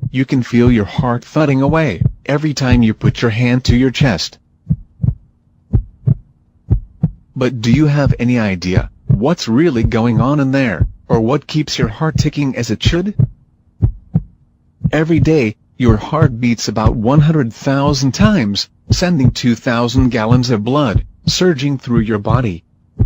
You can feel your heart thudding away every time you put your hand to your chest. But do you have any idea what's really going on in there, or what keeps your heart ticking as it should? Every day, your heart beats about 100,000 times, sending 2,000 gallons of blood surging through your body.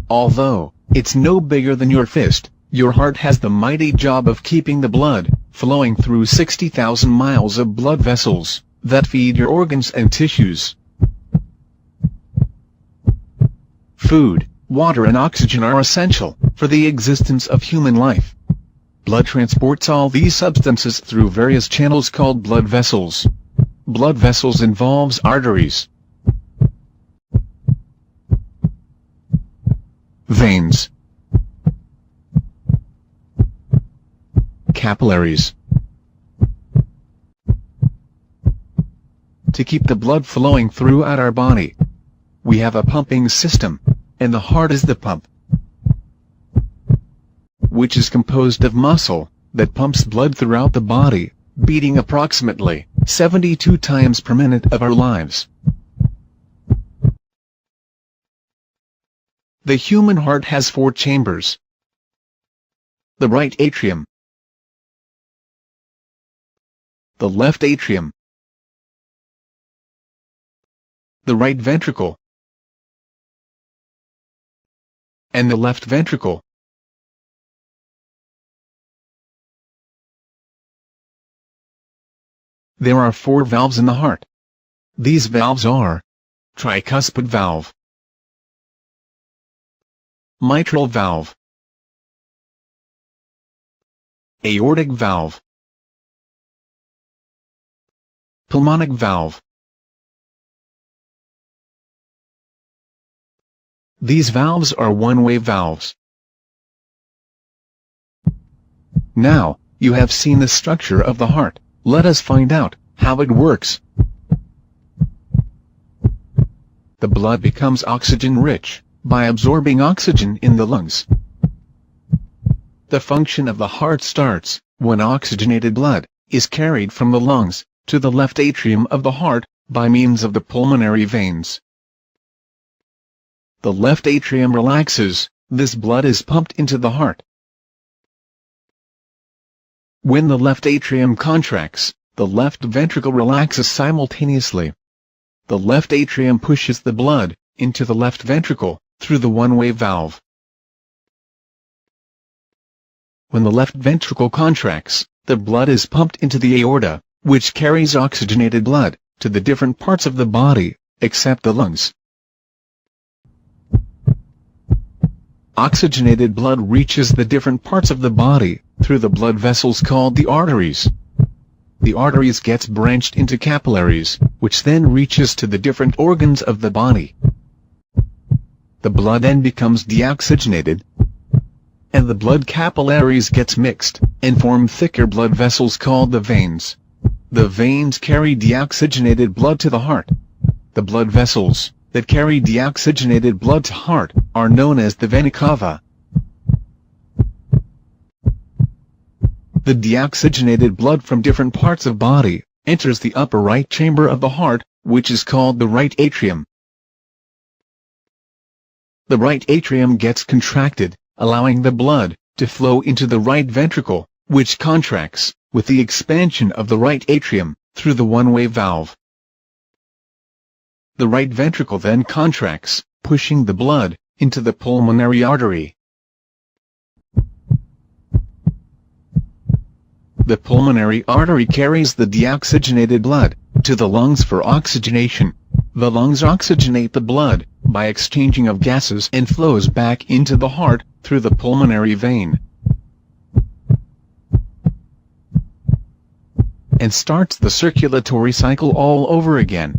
Although it's no bigger than your fist, your heart has the mighty job of keeping the blood flowing through 60,000 miles of blood vessels that feed your organs and tissues. Food, water and oxygen are essential for the existence of human life. Blood transports all these substances through various channels called blood vessels. Blood vessels involves arteries, veins, capillaries. To keep the blood flowing throughout our body, we have a pumping system, and the heart is the pump, which is composed of muscle that pumps blood throughout the body, beating approximately 72 times per minute of our lives. The human heart has 4 chambers: the right atrium, the left atrium, the right ventricle, and the left ventricle. There are 4 valves in the heart. These valves are tricuspid valve, mitral valve, aortic valve, pulmonic valve. These valves are one-way valves. Now, you have seen the structure of the heart. Let us find out how it works. The blood becomes oxygen-rich by absorbing oxygen in the lungs. The function of the heart starts when oxygenated blood is carried from the lungs to the left atrium of the heart by means of the pulmonary veins. The left atrium relaxes, this blood is pumped into the heart. When the left atrium contracts, the left ventricle relaxes simultaneously. The left atrium pushes the blood into the left ventricle through the one-way valve. When the left ventricle contracts, the blood is pumped into the aorta, which carries oxygenated blood to the different parts of the body, except the lungs. Oxygenated blood reaches the different parts of the body through the blood vessels called the arteries. The arteries gets branched into capillaries, which then reaches to the different organs of the body. The blood then becomes deoxygenated, and the blood capillaries gets mixed and form thicker blood vessels called the veins. The veins carry deoxygenated blood to the heart. The blood vessels that carry deoxygenated blood to heart are known as the vena cava. The deoxygenated blood from different parts of body enters the upper right chamber of the heart, which is called the right atrium. The right atrium gets contracted, allowing the blood to flow into the right ventricle, which contracts with the expansion of the right atrium through the one-way valve. The right ventricle then contracts, pushing the blood into the pulmonary artery. The pulmonary artery carries the deoxygenated blood to the lungs for oxygenation. The lungs oxygenate the blood by exchanging of gases and flows back into the heart through the pulmonary vein, and starts the circulatory cycle all over again.